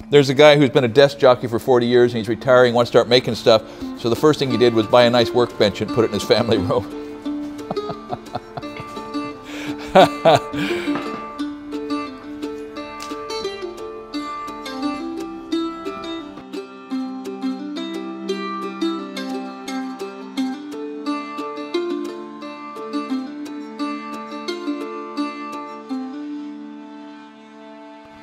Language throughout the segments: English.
There's a guy who's been a desk jockey for 40 years and he's retiring, wants to start making stuff. So the first thing he did was buy a nice workbench and put it in his family room.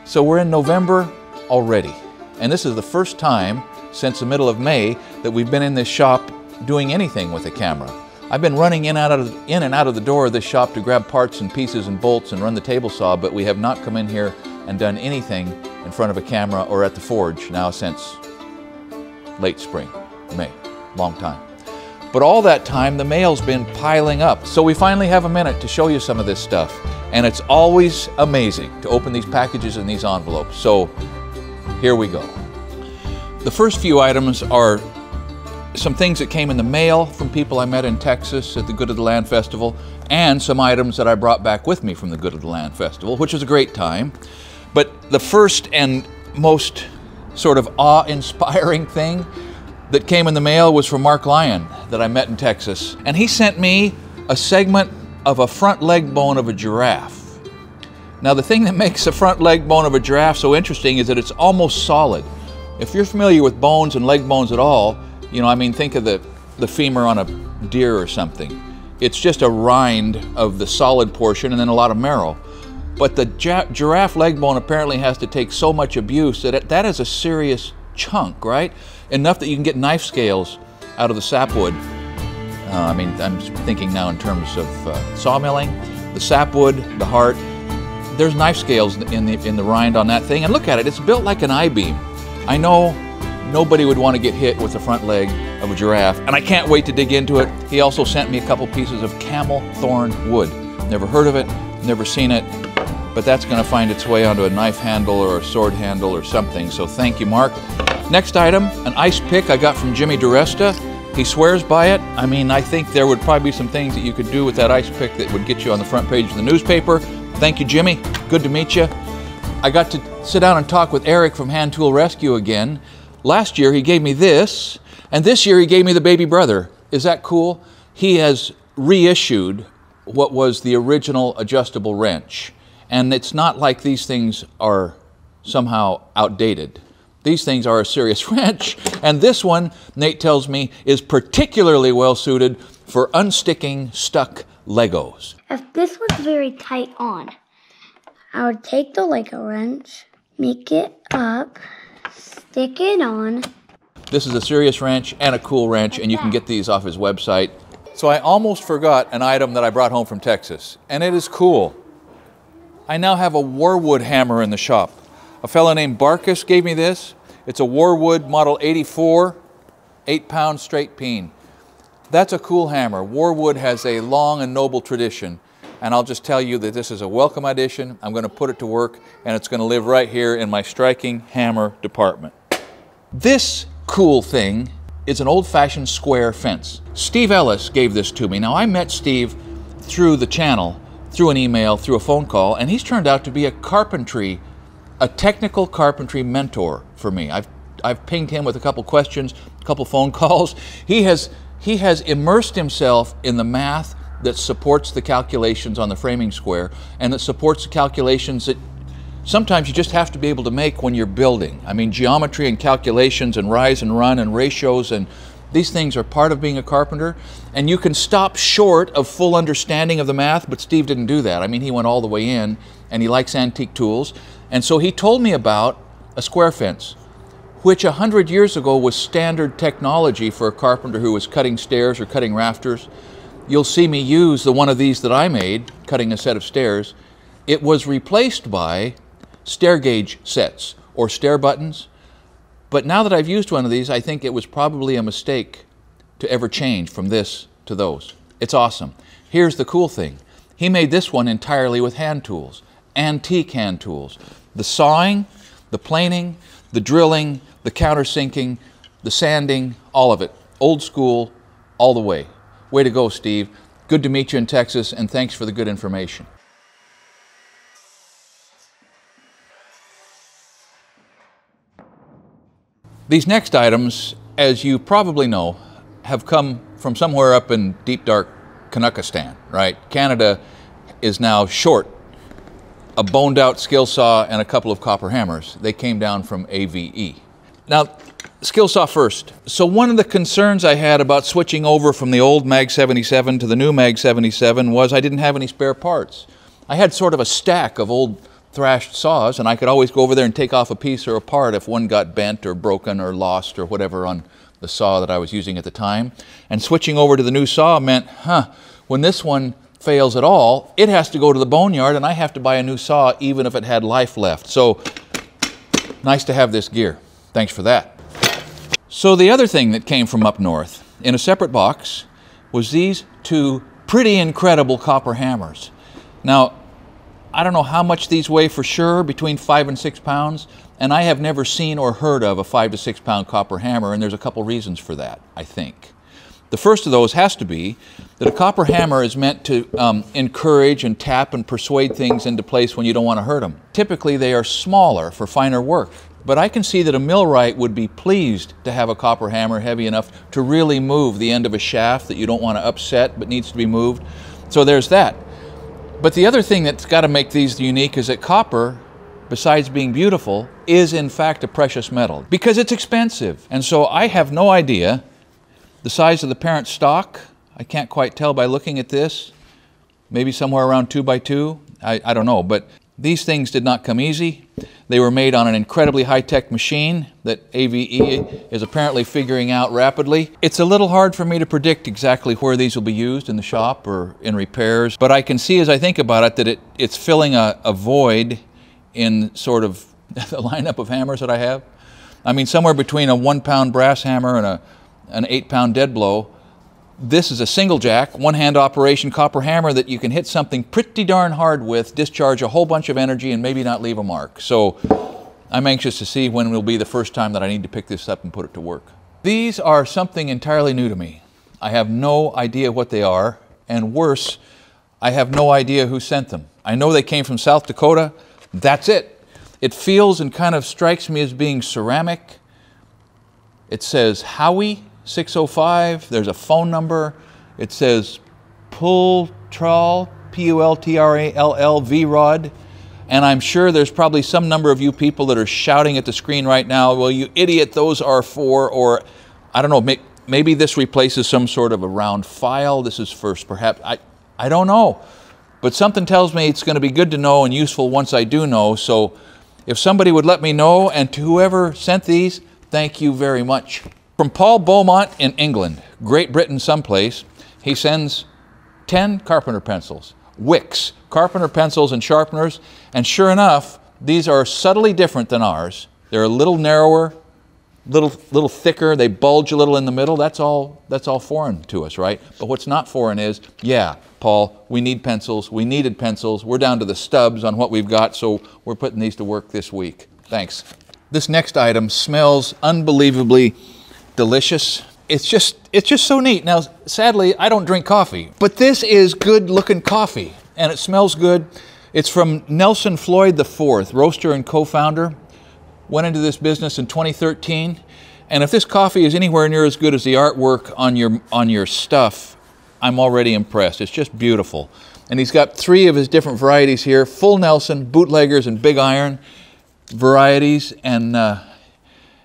So we're in November already, and this is the first time since the middle of May that we've been in this shop doing anything with a camera. I've been running in and out of the door of this shop to grab parts and pieces and bolts and run the table saw, but we have not come in here and done anything in front of a camera or at the forge now since late spring, May, long time. But all that time the mail's been piling up, so we finally have a minute to show you some of this stuff. And it's always amazing to open these packages and these envelopes. So here we go. The first few items are some things that came in the mail from people I met in Texas at the Good of the Land Festival, and some items that I brought back with me from the Good of the Land Festival, which was a great time. But the first and most sort of awe-inspiring thing that came in the mail was from Mark Lyon that I met in Texas. And he sent me a segment of a front leg bone of a giraffe. Now the thing that makes the front leg bone of a giraffe so interesting is that it's almost solid. If you're familiar with bones and leg bones at all, you know, I mean, think of the femur on a deer or something. It's just a rind of the solid portion and then a lot of marrow. But the giraffe leg bone apparently has to take so much abuse that that is a serious chunk, right? Enough that you can get knife scales out of the sapwood. I mean, I'm thinking now in terms of sawmilling, the sapwood, the heart. There's knife scales in the rind on that thing, and look at it, it's built like an I-beam. I know nobody would want to get hit with the front leg of a giraffe, and I can't wait to dig into it. He also sent me a couple pieces of camel thorn wood. Never heard of it, never seen it, but that's going to find its way onto a knife handle or a sword handle or something, so thank you, Mark. Next item, an ice pick I got from Jimmy DiResta. He swears by it. I mean, I think there would probably be some things that you could do with that ice pick that would get you on the front page of the newspaper. Thank you, Jimmy. Good to meet you. I got to sit down and talk with Eric from Hand Tool Rescue again. Last year he gave me this, and this year he gave me the baby brother. Is that cool? He has reissued what was the original adjustable wrench. And it's not like these things are somehow outdated. These things are a serious wrench, and this one, Nate tells me, is particularly well suited for unsticking stuck Legos. If this was very tight on, I would take the Lego wrench, make it up, stick it on. This is a serious wrench and a cool wrench, and you can get these off his website. So I almost forgot an item that I brought home from Texas, and it is cool. I now have a Warwood hammer in the shop. A fellow named Barkus gave me this. It's a Warwood Model 84, 8-pound straight peen. That's a cool hammer. Warwood has a long and noble tradition, and I'll just tell you that this is a welcome addition. I'm going to put it to work, and it's going to live right here in my striking hammer department. This cool thing is an old-fashioned square fence. Steve Ellis gave this to me. Now, I met Steve through the channel, through an email, through a phone call, and he's turned out to be a technical carpentry mentor for me. I've pinged him with a couple questions, a couple phone calls. He has immersed himself in the math that supports the calculations on the framing square, and that supports the calculations that sometimes you just have to be able to make when you're building. I mean, geometry and calculations and rise and run and ratios, and these things are part of being a carpenter, and you can stop short of full understanding of the math, but Steve didn't do that. I mean, he went all the way in, and he likes antique tools, and so he told me about a square fence, which 100 years ago was standard technology for a carpenter who was cutting stairs or cutting rafters. You'll see me use the one of these that I made, cutting a set of stairs. It was replaced by stair gauge sets or stair buttons. But now that I've used one of these, I think it was probably a mistake to ever change from this to those. It's awesome. Here's the cool thing. He made this one entirely with hand tools, antique hand tools. The sawing, the planing, the drilling, the countersinking, the sanding, all of it. Old school, all the way. Way to go, Steve. Good to meet you in Texas, and thanks for the good information. These next items, as you probably know, have come from somewhere up in deep dark Canuckistan, right? Canada is now short a boned out skill saw and a couple of copper hammers. They came down from AVE. Now, skill saw first. So one of the concerns I had about switching over from the old Mag 77 to the new Mag 77 was I didn't have any spare parts. I had sort of a stack of old thrashed saws, and I could always go over there and take off a piece or a part if one got bent or broken or lost or whatever on the saw that I was using at the time. And switching over to the new saw meant, when this one fails at all, it has to go to the boneyard and I have to buy a new saw even if it had life left. So, nice to have this gear. Thanks for that. So the other thing that came from up north in a separate box was these two pretty incredible copper hammers. Now, I don't know how much these weigh for sure, between 5 and 6 pounds, and I have never seen or heard of a 5 to 6 pound copper hammer, and there's a couple reasons for that, I think. The first of those has to be that a copper hammer is meant to encourage and tap and persuade things into place when you don't want to hurt them. Typically they are smaller for finer work, but I can see that a millwright would be pleased to have a copper hammer heavy enough to really move the end of a shaft that you don't want to upset but needs to be moved. So there's that. But the other thing that's got to make these unique is that copper, besides being beautiful, is in fact a precious metal because it's expensive. And so I have no idea the size of the parent stock. I can't quite tell by looking at this. Maybe somewhere around 2 by 2. I don't know, but these things did not come easy. They were made on an incredibly high-tech machine that AVE is apparently figuring out rapidly. It's a little hard for me to predict exactly where these will be used in the shop or in repairs, but I can see as I think about it that it's filling a void in sort of the lineup of hammers that I have. I mean, somewhere between a 1 pound brass hammer and an 8 pound dead blow. This is a single jack, one hand operation copper hammer that you can hit something pretty darn hard with, discharge a whole bunch of energy and maybe not leave a mark. So I'm anxious to see when will be the first time that I need to pick this up and put it to work. These are something entirely new to me. I have no idea what they are, and worse, I have no idea who sent them. I know they came from South Dakota. That's it. It feels and kind of strikes me as being ceramic. It says Howie 605, there's a phone number. It says Pultrall, P-U-L-T-R-A-L-L, V-Rod. And I'm sure there's probably some number of you people that are shouting at the screen right now, well, you idiot, those are for, or I don't know, maybe this replaces some sort of a round file. This is first, perhaps, I don't know. But something tells me it's going to be good to know and useful once I do know. So if somebody would let me know, and to whoever sent these, thank you very much. From Paul Beaumont in England, Great Britain someplace, he sends 10 carpenter pencils, Wicks, carpenter pencils and sharpeners, and sure enough, these are subtly different than ours. They're a little narrower, little thicker, they bulge a little in the middle. That's all foreign to us, right? But what's not foreign is, yeah, Paul, we need pencils, we needed pencils, we're down to the stubs on what we've got, so we're putting these to work this week. Thanks. This next item smells unbelievably delicious. It's just so neat. Now, sadly, I don't drink coffee, but this is good looking coffee and it smells good. It's from Nelson Floyd IV, roaster and co-founder. Went into this business in 2013. And if this coffee is anywhere near as good as the artwork on your stuff, I'm already impressed. It's just beautiful. And he's got 3 of his different varieties here, full Nelson, bootleggers, and big iron varieties. And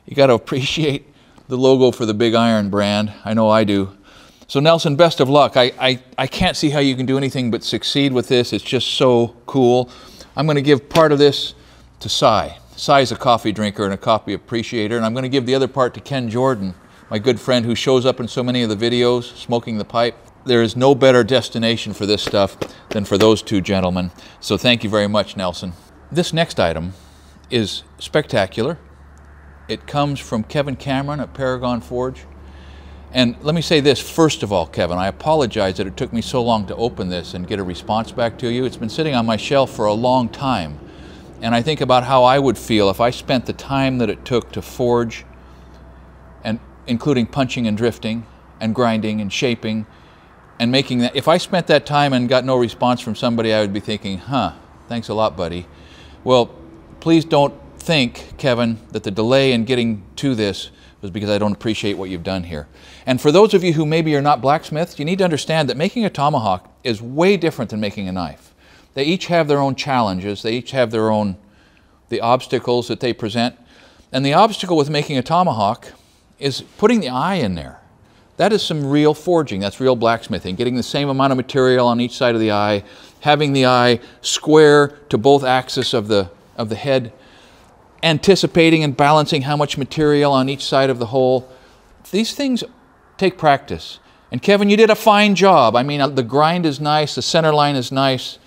you got to appreciate the logo for the Big Iron brand. I know I do. So Nelson, best of luck. I can't see how you can do anything but succeed with this. It's just so cool. I'm going to give part of this to Cy. Cy's a coffee drinker and a coffee appreciator, and I'm going to give the other part to Ken Jordan, my good friend who shows up in so many of the videos, smoking the pipe. There is no better destination for this stuff than for those 2 gentlemen. So thank you very much, Nelson. This next item is spectacular. It comes from Kevin Cameron at Paragon Forge. And let me say this, first of all, Kevin, I apologize that it took me so long to open this and get a response back to you. It's been sitting on my shelf for a long time. And I think about how I would feel if I spent the time that it took to forge, and including punching and drifting and grinding and shaping and making that. If I spent that time and got no response from somebody, I would be thinking, thanks a lot, buddy. Well, please don't think, Kevin, that the delay in getting to this was because I don't appreciate what you've done here. And for those of you who maybe are not blacksmiths, you need to understand that making a tomahawk is way different than making a knife. They each have their own challenges. They each have their own, the obstacles that they present. And the obstacle with making a tomahawk is putting the eye in there. That is some real forging. That's real blacksmithing. Getting the same amount of material on each side of the eye, having the eye square to both axes of the head, anticipating and balancing how much material on each side of the hole. These things take practice. And Kevin, you did a fine job. I mean, the grind is nice, the center line is nice.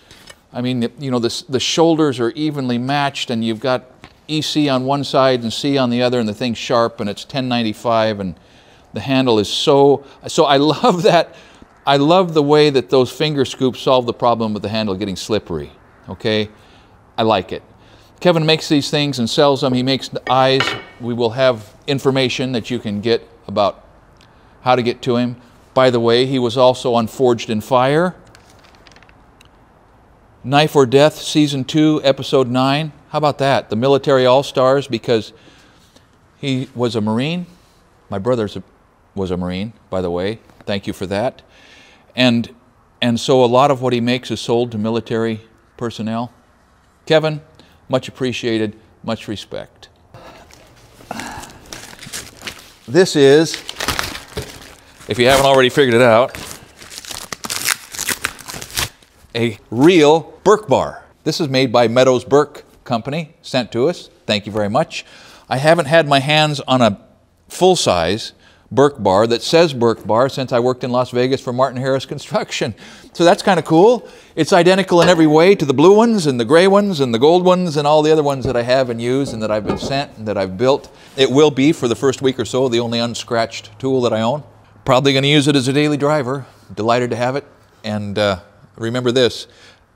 I mean, you know, the shoulders are evenly matched, and you've got EC on one side and C on the other, and the thing's sharp, and it's 1095, and the handle is so I love that. I love the way that those finger scoops solve the problem with the handle getting slippery, okay? I like it. Kevin makes these things and sells them. He makes the eyes. We will have information that you can get about how to get to him. By the way, he was also on Forged in Fire. Knife or Death, Season 2, Episode 9. How about that? The Military All-Stars, because he was a Marine. My brother was a Marine, by the way. Thank you for that. And so a lot of what he makes is sold to military personnel. Kevin, much appreciated, much respect. This is, if you haven't already figured it out, a real Burke bar. This is made by Meadows Burke Company, sent to us. Thank you very much. I haven't had my hands on a full-size Burke bar that says Burke bar since I worked in Las Vegas for Martin Harris Construction. So that's kind of cool. It's identical in every way to the blue ones and the gray ones and the gold ones and all the other ones that I have and use and that I've been sent and that I've built. It will be, for the first week or so, the only unscratched tool that I own. Probably going to use it as a daily driver. Delighted to have it. And remember this,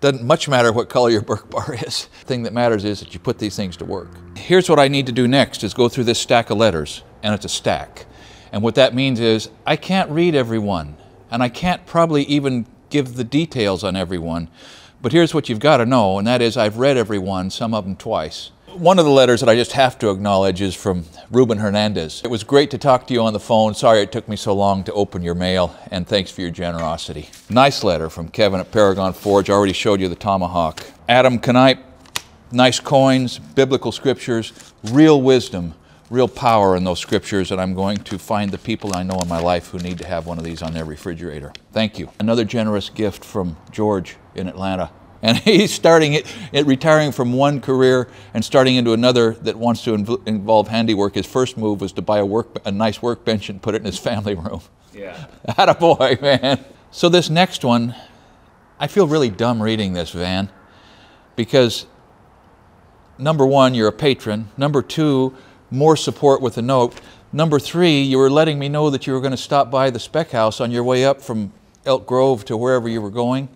doesn't much matter what color your Burke bar is. The thing that matters is that you put these things to work. Here's what I need to do next, is go through this stack of letters, and it's a stack. And what that means is I can't read every one, and I can't probably even give the details on every one. But here's what you've got to know, and that is I've read every one, some of them twice. One of the letters that I just have to acknowledge is from Ruben Hernandez. It was great to talk to you on the phone. Sorry it took me so long to open your mail, and thanks for your generosity. Nice letter from Kevin at Paragon Forge. I already showed you the tomahawk. Adam Kanipe, nice coins, biblical scriptures, real wisdom, real power in those scriptures, and I'm going to find the people I know in my life who need to have one of these on their refrigerator. Thank you. Another generous gift from George in Atlanta. And he's retiring from one career and starting into another that wants to involve handiwork. His first move was to buy a nice workbench and put it in his family room. Yeah. Attaboy, man. So this next one, I feel really dumb reading this, Van, because number one, you're a patron. Number two, more support with a note. Number three, you were letting me know that you were going to stop by the Spec House on your way up from Elk Grove to wherever you were going,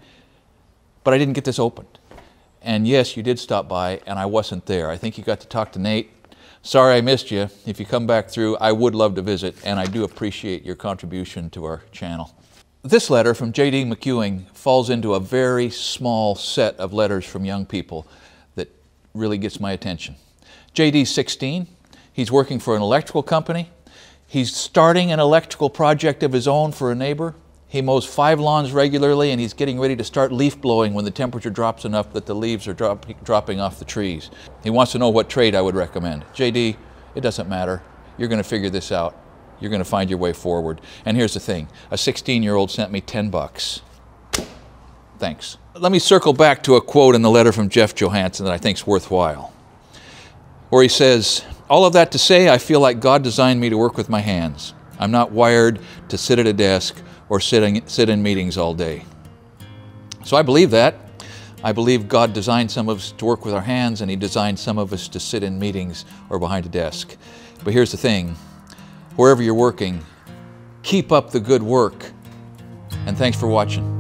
but I didn't get this opened. And yes, you did stop by, and I wasn't there. I think you got to talk to Nate. Sorry I missed you. If you come back through, I would love to visit, and I do appreciate your contribution to our channel. This letter from J.D. McEwing falls into a very small set of letters from young people that really gets my attention. J.D.'s 16. He's working for an electrical company. He's starting an electrical project of his own for a neighbor. He mows 5 lawns regularly, and he's getting ready to start leaf blowing when the temperature drops enough that the leaves are dropping off the trees. He wants to know what trade I would recommend. JD, it doesn't matter. You're going to figure this out. You're going to find your way forward. And here's the thing. A 16-year-old sent me 10 bucks. Thanks. Let me circle back to a quote in the letter from Jeff Johansson that I think is worthwhile, where he says, all of that to say, I feel like God designed me to work with my hands. I'm not wired to sit at a desk or sit in meetings all day. So I believe that. I believe God designed some of us to work with our hands, and He designed some of us to sit in meetings or behind a desk. But here's the thing. Wherever you're working, keep up the good work. And thanks for watching.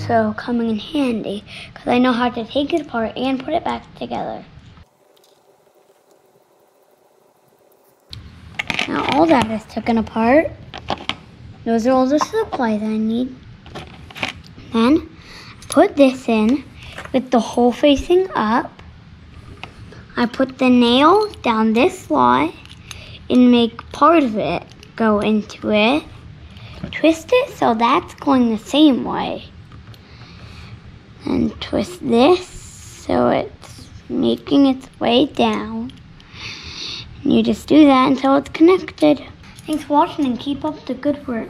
also coming in handy because I know how to take it apart and put it back together. Now all that is taken apart. Those are all the supplies I need. Then put this in with the hole facing up. I put the nail down this slot and make part of it go into it. Twist it so that's going the same way. And twist this so it's making its way down. And you just do that until it's connected. Thanks for watching and keep up the good work.